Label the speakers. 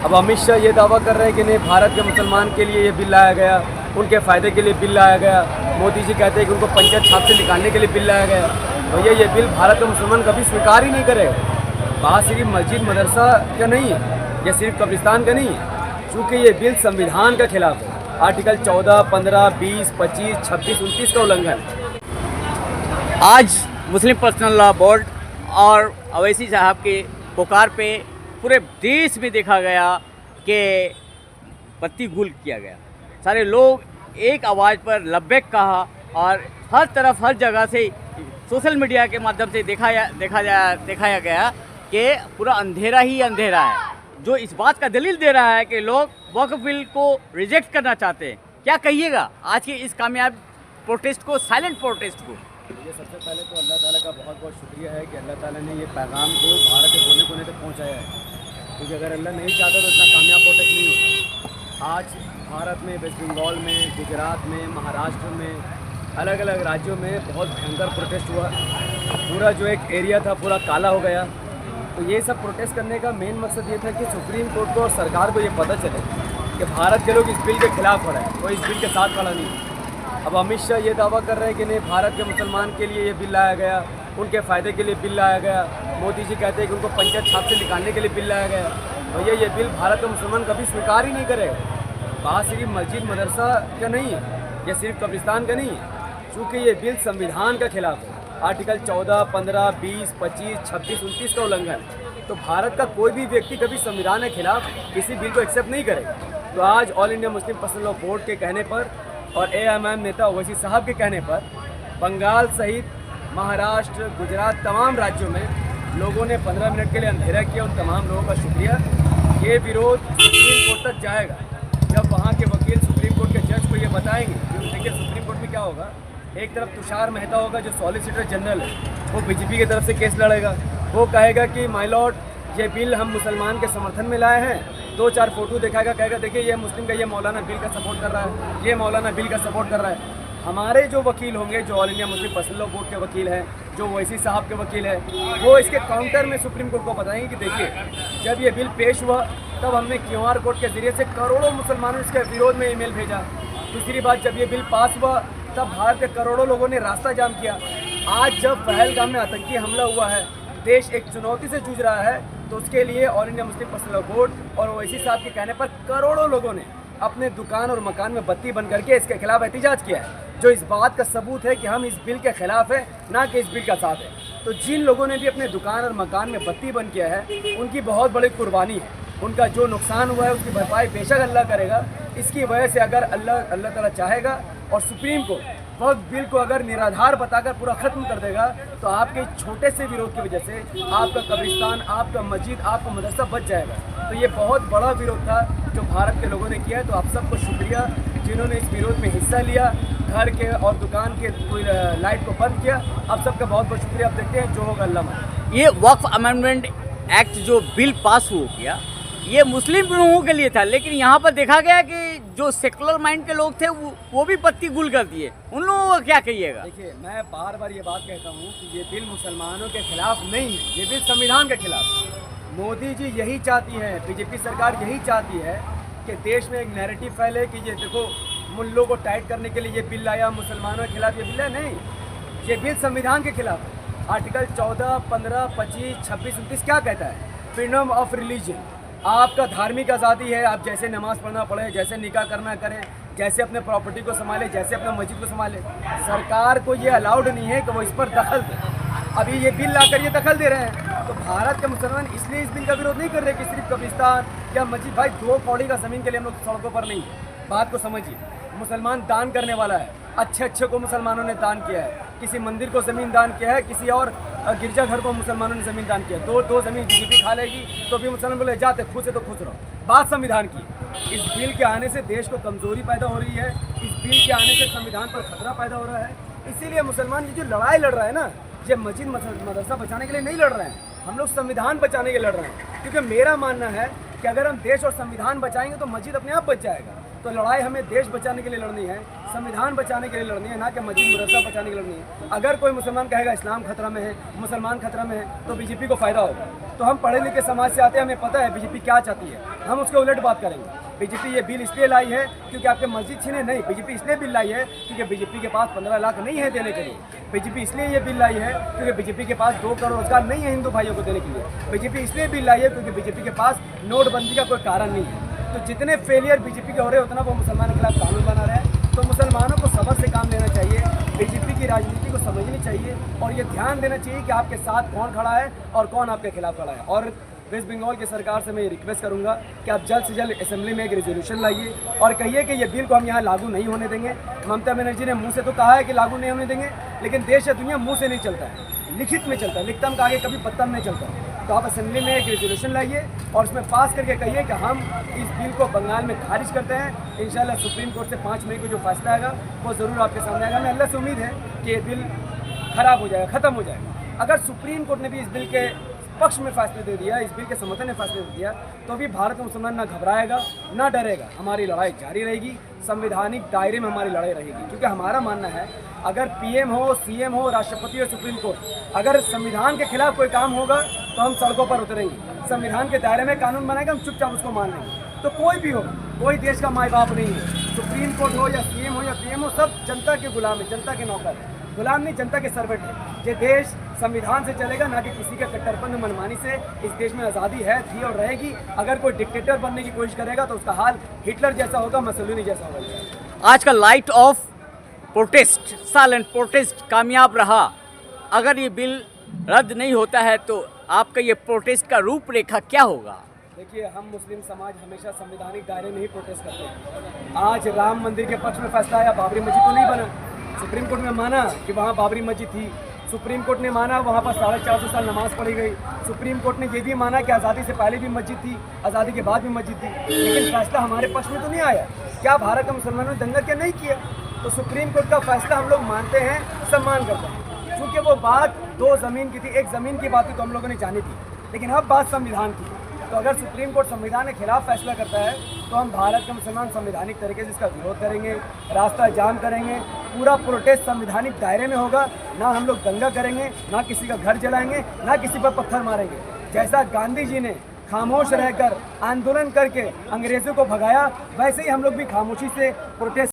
Speaker 1: अब अमित शाह ये दावा कर रहे हैं कि नहीं, भारत के मुसलमान के लिए ये बिल लाया गया, उनके फ़ायदे के लिए बिल लाया गया। मोदी जी कहते हैं कि उनको पंचायत छाप से निकालने के लिए बिल लाया गया। भैया ये बिल भारत के मुसलमान कभी स्वीकार ही नहीं करेगा। बात सिर्फ मस्जिद मदरसा का नहीं है, या सिर्फ कब्रिस्तान का नहीं है, चूँकि ये बिल संविधान के खिलाफ है। आर्टिकल 14, 15, 20, 25, 26, 29 का उल्लंघन।
Speaker 2: आज मुस्लिम पर्सनल लॉ बोर्ड और अवैसी साहब के पुकार पे पूरे देश में देखा गया कि बत्ती गुल किया गया। सारे लोग एक आवाज़ पर लब्बैक कहा और हर तरफ हर जगह से सोशल मीडिया के माध्यम से दिखाया गया कि पूरा अंधेरा ही अंधेरा है, जो इस बात का दलील दे रहा है कि लोग वक्फ बिल को रिजेक्ट करना चाहते हैं। क्या कहिएगा आज के इस कामयाब प्रोटेस्ट को, साइलेंट प्रोटेस्ट को?
Speaker 1: ये सबसे पहले तो अल्लाह ताला का बहुत बहुत शुक्रिया है कि अल्लाह ताला ने ये पैगाम को भारत के कोने कोने तक पहुंचाया है, क्योंकि अगर अल्लाह नहीं चाहता तो इतना कामयाब प्रोटेस्ट नहीं होता। आज भारत में, वेस्ट बंगाल में, गुजरात में, महाराष्ट्र में, अलग अलग राज्यों में बहुत भयंकर प्रोटेस्ट हुआ। पूरा जो एक एरिया था पूरा काला हो गया। तो ये सब प्रोटेस्ट करने का मेन मकसद ये था कि सुप्रीम कोर्ट को और सरकार को ये पता चले कि भारत के लोग इस बिल के खिलाफ खड़ा है, कोई इस बिल के साथ खड़ा नहीं है। अब अमित शाह ये दावा कर रहे हैं कि नहीं, भारत के मुसलमान के लिए ये बिल लाया गया, उनके फ़ायदे के लिए बिल लाया गया। मोदी जी कहते हैं कि उनको पंचायत छाप से निकालने के लिए बिल लाया गया। भैया ये बिल भारत के मुसलमान कभी स्वीकार ही नहीं करेगा। बात सिर्फ मस्जिद मदरसा का नहीं है, या सिर्फ कब्रिस्तान का नहीं है, चूँकि ये बिल संविधान के खिलाफ है। आर्टिकल 14, 15, 20, 25, 26, 29 का उल्लंघन। तो भारत का कोई भी व्यक्ति कभी संविधान के खिलाफ किसी बिल को एक्सेप्ट नहीं करेगा। तो आज all India Muslim personal law board के कहने पर और AMM नेता ओवैसी साहब के कहने पर बंगाल सहित महाराष्ट्र, गुजरात, तमाम राज्यों में लोगों ने 15 मिनट के लिए अंधेरा किया। उन तमाम लोगों का शुक्रिया। ये विरोध सुप्रीम कोर्ट तक जाएगा। जब वहाँ के वकील सुप्रीम कोर्ट के जज को ये बताएंगे, क्योंकि देखिए सुप्रीम कोर्ट में क्या होगा, एक तरफ तुषार मेहता होगा जो सॉलिसिटर जनरल है, वो BJP की तरफ से केस लड़ेगा। वो कहेगा कि माय लॉर्ड, ये बिल हम मुसलमान के समर्थन में लाए हैं। 2-4 फोटो दिखाएगा, कहेगा देखिए ये मुस्लिम का, ये मौलाना बिल का सपोर्ट कर रहा है, ये मौलाना बिल का सपोर्ट कर रहा है। हमारे जो वकील होंगे, जो all India Muslim personal law board के वकील हैं, जो ओवैसी साहब के वकील हैं, वो इसके काउंटर में सुप्रीम कोर्ट को बताएंगे कि देखिए जब ये बिल पेश हुआ तब हमने QR कोड के ज़रिए से करोड़ों मुसलमानों इसके विरोध में ईमेल भेजा। दूसरी बात, जब ये बिल पास हुआ तब भारत के करोड़ों लोगों ने रास्ता जाम किया। आज जब पहलगाम में आतंकी हमला हुआ है, देश एक चुनौती से जूझ रहा है, तो उसके लिए all India Muslim personal law board और ओवैसी साहब के कहने पर करोड़ों लोगों ने अपने दुकान और मकान में बत्ती बंद करके इसके खिलाफ एहतिजाज किया है, जो इस बात का सबूत है कि हम इस बिल के खिलाफ है, ना कि इस बिल का साथ है। तो जिन लोगों ने भी अपने दुकान और मकान में बत्ती बंद किया है, उनकी बहुत बड़ी कुर्बानी है। उनका जो नुकसान हुआ है उसकी भरपाई बेशक अल्लाह करेगा। इसकी वजह से अगर अल्लाह ताला चाहेगा और सुप्रीम कोर्ट वक्फ बिल को अगर निराधार बताकर पूरा ख़त्म कर देगा, तो आपके छोटे से विरोध की वजह से आपका कब्रिस्तान, आपका मस्जिद, आपका मदरसा बच जाएगा। तो ये बहुत बड़ा विरोध था जो भारत के लोगों ने किया है। तो आप सबको शुक्रिया जिन्होंने इस विरोध में हिस्सा लिया, घर के और दुकान के लाइट को बंद किया। आप सबका बहुत बहुत शुक्रिया। आप देखते हैं जो होगा अल्लाह माने।
Speaker 2: ये वक्फ अमेंडमेंट एक्ट जो बिल पास हो गया, ये मुस्लिम लोगों के लिए था, लेकिन यहाँ पर देखा गया कि जो सेकुलर माइंड के लोग थे वो भी बत्ती गुल कर दिए। उन लोगों को क्या कहिएगा?
Speaker 1: देखिए, मैं बार बार ये बात कहता हूँ कि ये बिल मुसलमानों के खिलाफ नहीं है, ये बिल संविधान के खिलाफ है। मोदी जी यही चाहती है, BJP सरकार यही चाहती है कि देश में एक नैरेटिव फैले कि ये देखो मुल्लों को टाइट करने के लिए ये बिल लाया, मुसलमानों के खिलाफ ये बिल है। नहीं, ये बिल संविधान के खिलाफ है। आर्टिकल 14, 15, 25, 26, 29 क्या कहता है? Freedom of religion. आपका धार्मिक आज़ादी है, आप जैसे नमाज़ पढ़ना पड़े, जैसे निकाह करना करें, जैसे अपने प्रॉपर्टी को संभाले, जैसे अपने मस्जिद को संभाले। सरकार को ये अलाउड नहीं है कि वो इस पर दखल दे। अभी ये बिल लाकर ये दखल दे रहे हैं। तो भारत के मुसलमान इसलिए इस बिल का विरोध नहीं कर रहे कि सिर्फ कब्रिस्तान या मस्जिद। भाई 2 कौड़ी का ज़मीन के लिए हम लोग सड़कों पर नहीं है। बात को समझिए, मुसलमान दान करने वाला है। अच्छे को मुसलमानों ने दान किया है, किसी मंदिर को ज़मीन दान किया है, किसी और गिरजाघर को मुसलमानों ने ज़मीन दान किया है। दो ज़मीन BJP खा लेगी तो भी मुसलमान बोले जाते खुश है तो खुश रहो। बात संविधान की। इस बिल के आने से देश को कमज़ोरी पैदा हो रही है, इस बिल के आने से संविधान पर खतरा पैदा हो रहा है। इसीलिए मुसलमान ये जो लड़ाई लड़ रहा है ना, ये मस्जिद मदरसा बचाने के लिए नहीं लड़ रहे हैं, हम लोग संविधान बचाने के लिए लड़ रहे हैं। क्योंकि मेरा मानना है कि अगर हम देश और संविधान बचाएंगे तो मस्जिद अपने आप बच जाएगा। तो लड़ाई हमें देश बचाने के लिए लड़नी है, संविधान बचाने के लिए लड़नी है, ना कि मस्जिद मदरसा बचाने के लिए लड़नी है। अगर कोई मुसलमान कहेगा इस्लाम खतरा में है, मुसलमान खतरा में है, तो BJP को फ़ायदा होगा। तो हम पढ़े लिखे समाज से आते हैं, हमें पता है बीजेपी क्या चाहती है, हम उसके उलट बात करेंगे। बीजेपी ये बिल इसलिए लाई है क्योंकि आपके मस्जिद छीने नहीं, बीजेपी इसलिए बिल लाई है क्योंकि बीजेपी के पास 15 लाख नहीं है देने के लिए। बीजेपी इसलिए ये बिल लाई है क्योंकि बीजेपी के पास 2 करोड़ रोजगार नहीं है हिंदू भाइयों को देने के लिए। बीजेपी इसलिए बिल लाई है क्योंकि बीजेपी के पास नोटबंदी का कोई कारण नहीं है। तो जितने फेलियर बीजेपी के हो रहे हैं उतना वो मुसलमानों के खिलाफ कानून बना रहे हैं। तो मुसलमानों को सब्र से काम लेना चाहिए, बीजेपी की राजनीति को समझनी चाहिए और ये ध्यान देना चाहिए कि आपके साथ कौन खड़ा है और कौन आपके खिलाफ खड़ा है। और वेस्ट बंगाल की सरकार से मैं ये रिक्वेस्ट करूंगा कि आप जल्द से जल्द असेंबली में एक रेजोल्यूशन लाइए और कहिए कि ये बिल को हम यहाँ लागू नहीं होने देंगे। ममता बनर्जी ने मुंह से तो कहा है कि लागू नहीं होने देंगे, लेकिन देश या दुनिया मुंह से नहीं चलता है, लिखित में चलता है। लिखतम का आगे कभी पत्तम नहीं चलता। तो आप असेंबली में एक रेजोल्यूशन लाइए और उसमें पास करके कहिए कि हम इस बिल को बंगाल में खारिज करते हैं। इंशाल्लाह सुप्रीम कोर्ट से 5 मई को जो फैसला आएगा वो ज़रूर आपके सामने आएगा। हमें अल्लाह से उम्मीद है कि ये बिल खराब हो जाएगा, ख़त्म हो जाएगा। अगर सुप्रीम कोर्ट ने भी इस बिल के पक्ष में फैसले दे दिया, इस बिल के समर्थन में फैसले दे दिया, तो भी भारत में मुसलमान ना घबराएगा ना डरेगा। हमारी लड़ाई जारी रहेगी, संवैधानिक दायरे में हमारी लड़ाई रहेगी। क्योंकि हमारा मानना है अगर पीएम हो, सीएम हो, राष्ट्रपति हो, सुप्रीम कोर्ट, अगर संविधान के खिलाफ कोई काम होगा तो हम सड़कों पर उतरेंगे। संविधान के दायरे में कानून बनाएगा, हम चुपचाप उसको मान लेंगे। तो कोई भी हो, कोई देश का माई बाप नहीं है। सुप्रीम कोर्ट हो या सीएम हो या पीएम हो, सब जनता के गुलाम है, जनता के नौकर है। गुलाम नहीं, जनता के सर्वेंट है। ये देश संविधान से चलेगा, ना कि किसी के कट्टरपन मनमानी से। इस देश में आज़ादी है, थी और रहेगी। अगर कोई डिक्टेटर बनने की कोशिश करेगा तो उसका हाल हिटलर जैसा होगा, मुसोलिनी जैसा होगा।
Speaker 2: आज का light of protest, silent protest कामयाब रहा। अगर ये बिल रद्द नहीं होता है तो आपका ये प्रोटेस्ट का रूपरेखा क्या होगा?
Speaker 1: देखिए, हम मुस्लिम समाज हमेशा संवैधानिक दायरे में ही प्रोटेस्ट करते हैं। आज राम मंदिर के पक्ष में फैसला आया, बाबरी मस्जिद तो नहीं बना। सुप्रीम कोर्ट ने माना कि वहाँ बाबरी मस्जिद थी। सुप्रीम कोर्ट ने माना वहाँ पर 450 साल नमाज पढ़ी गई। सुप्रीम कोर्ट ने ये भी माना कि आज़ादी से पहले भी मस्जिद थी, आज़ादी के बाद भी मस्जिद थी। लेकिन फैसला हमारे पक्ष में तो नहीं आया। क्या भारत के मुसलमानों ने दंगा क्या नहीं किया? तो सुप्रीम कोर्ट का फैसला हम लोग मानते हैं, सम्मान करते हैं। क्योंकि वो बात 2 ज़मीन की थी, एक ज़मीन की बात थी तो हम लोगों ने जानी थी, लेकिन अब बात संविधान की। तो अगर सुप्रीम कोर्ट संविधान के खिलाफ फैसला करता है तो हम भारत के मुसलमान संवैधानिक तरीके से इसका विरोध करेंगे, रास्ता जाम करेंगे। पूरा प्रोटेस्ट संवैधानिक दायरे में होगा। ना हम लोग दंगा करेंगे, ना किसी का घर जलाएंगे, ना किसी पर पत्थर मारेंगे। जैसा गांधी जी ने खामोश रहकर आंदोलन करके अंग्रेज़ों को भगाया, वैसे ही हम लोग भी खामोशी से प्रोटेस्ट